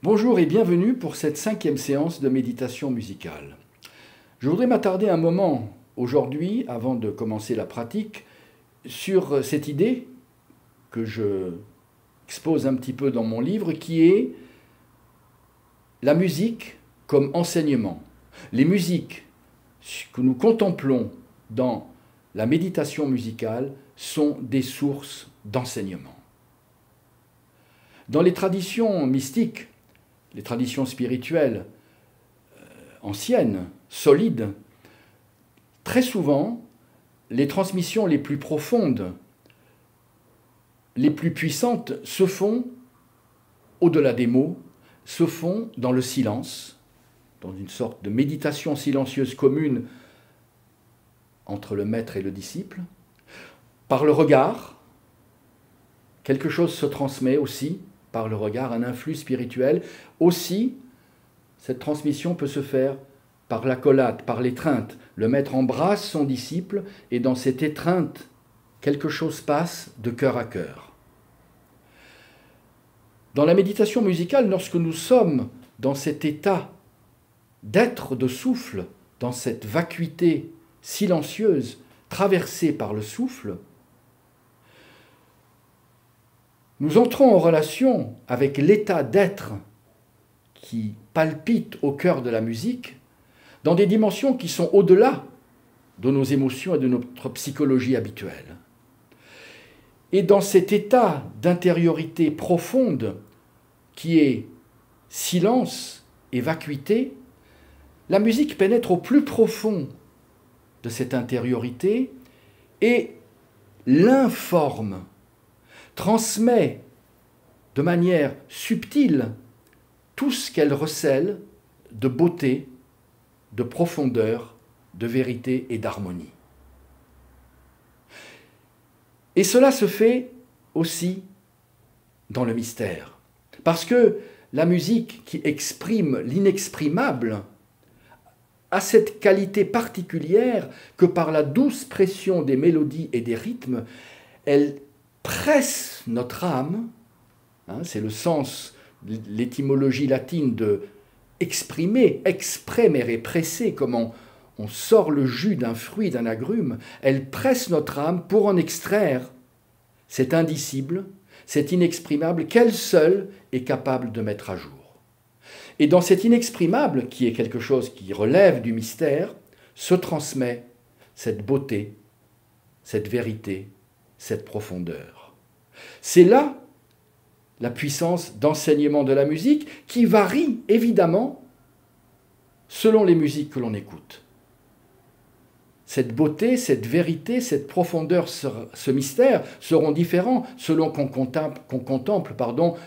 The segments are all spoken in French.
Bonjour et bienvenue pour cette 5e séance de méditation musicale. Je voudrais m'attarder un moment aujourd'hui, avant de commencer la pratique, sur cette idée que je expose un petit peu dans mon livre, qui est la musique comme enseignement. Les musiques que nous contemplons dans la méditation musicale sont des sources d'enseignement. Dans les traditions mystiques, les traditions spirituelles anciennes, solides, très souvent, les transmissions les plus profondes, les plus puissantes se font au-delà des mots, se font dans le silence, dans une sorte de méditation silencieuse commune entre le maître et le disciple. Par le regard, quelque chose se transmet aussi, par le regard, un influx spirituel. Aussi, cette transmission peut se faire par l'accolade, par l'étreinte. Le maître embrasse son disciple et dans cette étreinte, quelque chose passe de cœur à cœur. Dans la méditation musicale, lorsque nous sommes dans cet état d'être, de souffle, dans cette vacuité silencieuse traversée par le souffle, nous entrons en relation avec l'état d'être qui palpite au cœur de la musique, dans des dimensions qui sont au-delà de nos émotions et de notre psychologie habituelle. Et dans cet état d'intériorité profonde qui est silence et vacuité, la musique pénètre au plus profond de cette intériorité et l'informe, transmet de manière subtile tout ce qu'elle recèle de beauté, de profondeur, de vérité et d'harmonie. Et cela se fait aussi dans le mystère, parce que la musique qui exprime l'inexprimable a cette qualité particulière que par la douce pression des mélodies et des rythmes, elle presse notre âme, c'est le sens, l'étymologie latine de exprimer, expremere, presser, comme on sort le jus d'un fruit, d'un agrume, elle presse notre âme pour en extraire cet indicible, cet inexprimable qu'elle seule est capable de mettre à jour. Et dans cet inexprimable, qui est quelque chose qui relève du mystère, se transmet cette beauté, cette vérité, cette profondeur. C'est là la puissance d'enseignement de la musique qui varie évidemment selon les musiques que l'on écoute. Cette beauté, cette vérité, cette profondeur, ce mystère seront différents selon qu'on contemple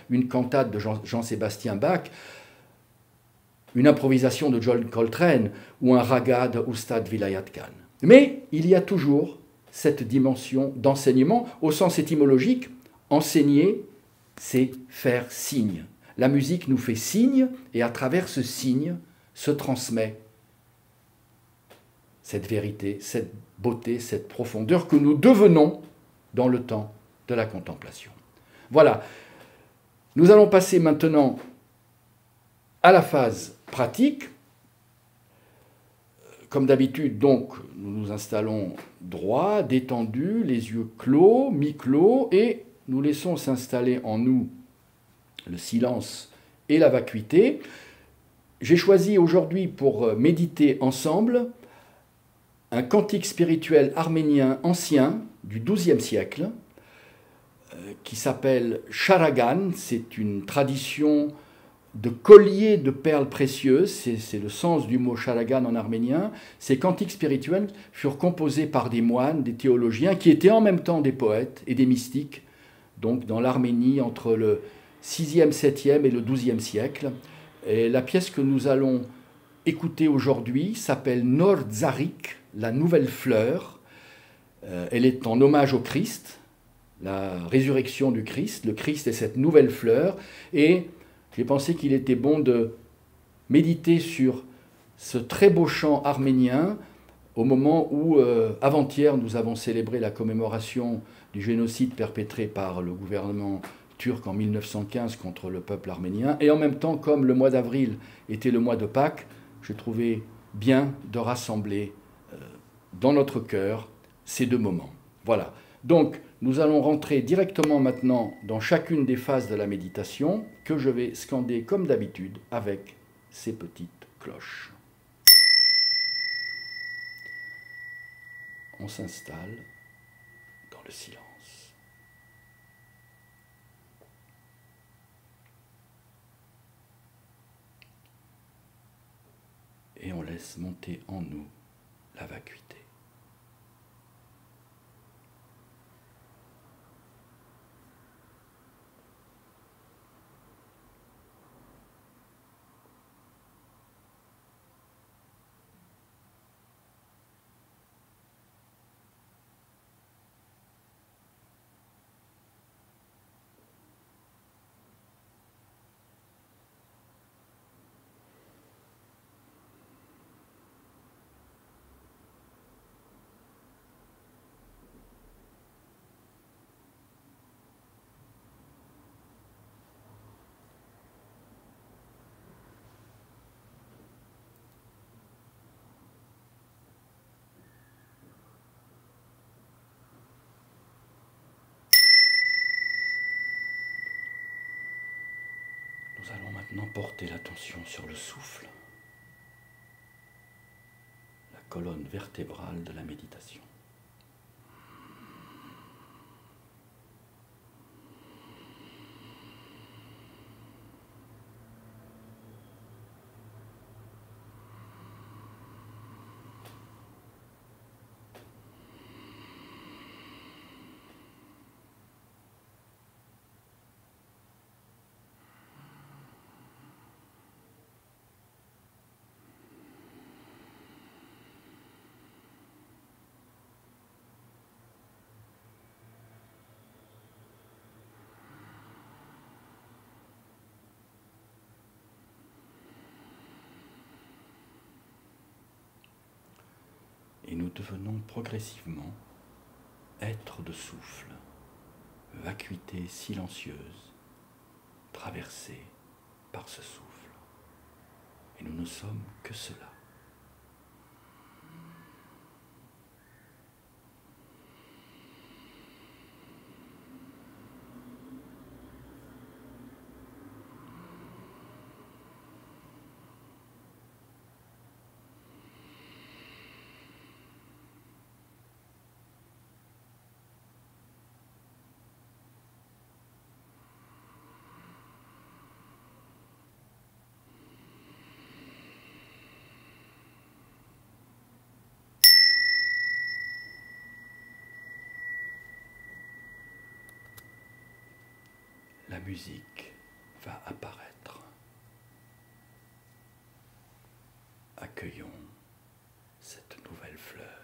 une cantate de Jean-Sébastien Bach, une improvisation de John Coltrane ou un raga de Ustad Vilayat Khan. Mais il y a toujours cette dimension d'enseignement au sens étymologique. Enseigner, c'est faire signe. La musique nous fait signe et à travers ce signe se transmet cette vérité, cette beauté, cette profondeur que nous devenons dans le temps de la contemplation. Voilà, nous allons passer maintenant à la phase pratique. Comme d'habitude, donc, nous nous installons droit, détendu, les yeux clos, mi-clos, et nous laissons s'installer en nous le silence et la vacuité. J'ai choisi aujourd'hui pour méditer ensemble un cantique spirituel arménien ancien du XIIe siècle qui s'appelle Sharagan. C'est une tradition de collier de perles précieuses, c'est le sens du mot Sharagan en arménien. Ces cantiques spirituels furent composés par des moines, des théologiens, qui étaient en même temps des poètes et des mystiques, donc dans l'Arménie entre le 6e, 7e et le 12e siècle. Et la pièce que nous allons écouter aujourd'hui s'appelle Nor Tzarik, la nouvelle fleur. Elle est en hommage au Christ, la résurrection du Christ. Le Christ est cette nouvelle fleur, et j'ai pensé qu'il était bon de méditer sur ce très beau chant arménien au moment où, avant-hier, nous avons célébré la commémoration du génocide perpétré par le gouvernement turcs en 1915 contre le peuple arménien. Et en même temps, comme le mois d'avril était le mois de Pâques, j'ai trouvé bien de rassembler dans notre cœur ces deux moments. Voilà. Donc, nous allons rentrer directement maintenant dans chacune des phases de la méditation que je vais scander comme d'habitude avec ces petites cloches. On s'installe dans le silence. Et on laisse monter en nous la vacuité. Nous allons maintenant porter l'attention sur le souffle, la colonne vertébrale de la méditation. Et nous devenons progressivement êtres de souffle, vacuité silencieuse, traversée par ce souffle. Et nous ne sommes que cela. La musique va apparaître. Accueillons cette nouvelle fleur.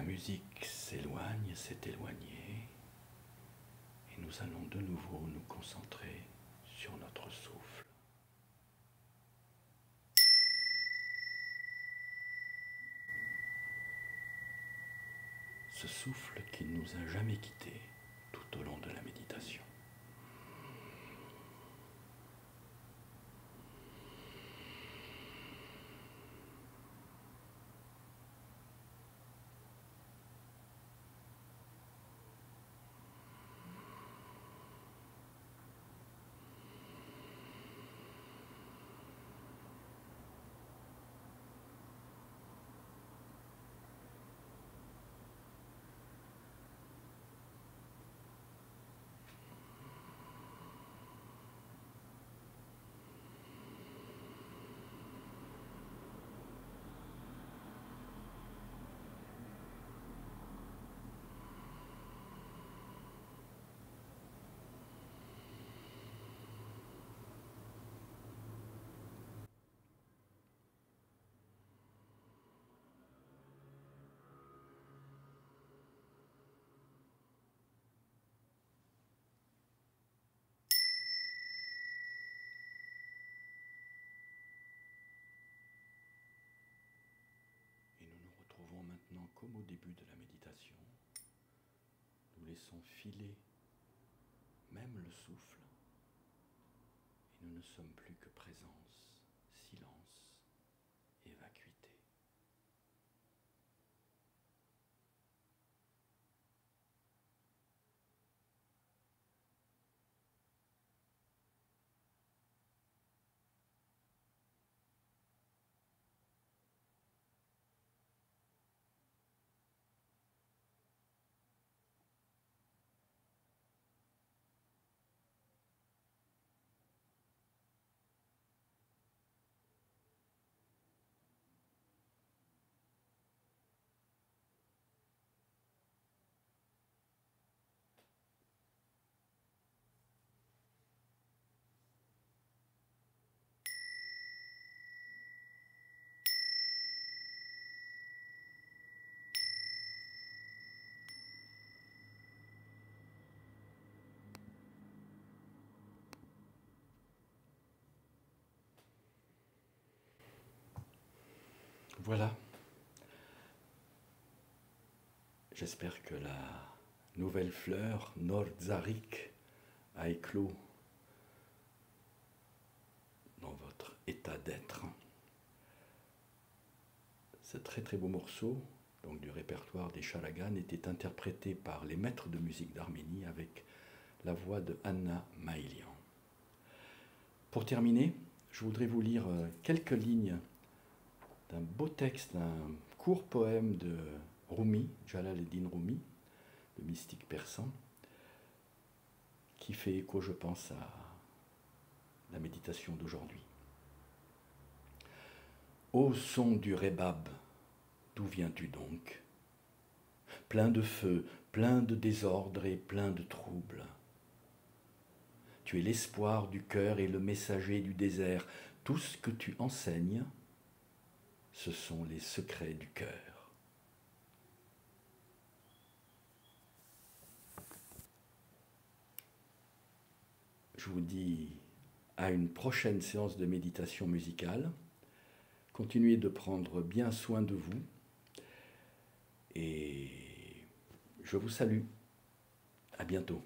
musique s'éloigne, s'est éloignée, et nous allons de nouveau nous concentrer sur notre souffle. Ce souffle qui ne nous a jamais quittés tout au long de la méditation. Et nous nous retrouvons maintenant comme au début de la méditation. Nous laissons filer même le souffle et nous ne sommes plus que présence, silence et vacuité. Voilà. J'espère que la nouvelle fleur, Nordzarik, a éclos dans votre état d'être. Ce très très beau morceau, donc du répertoire des Chalagan, était interprété par les maîtres de musique d'Arménie avec la voix de Anna Maïlian. Pour terminer, je voudrais vous lire quelques lignes d'un beau texte, d'un court poème de Rumi, Jalal-ed-Din Rumi, le mystique persan, qui fait écho, je pense, à la méditation d'aujourd'hui. Ô son du rébab, d'où viens-tu donc? Plein de feu, plein de désordre et plein de troubles. Tu es l'espoir du cœur et le messager du désert. Tout ce que tu enseignes, ce sont les secrets du cœur. Je vous dis à une prochaine séance de méditation musicale. Continuez de prendre bien soin de vous et je vous salue. À bientôt.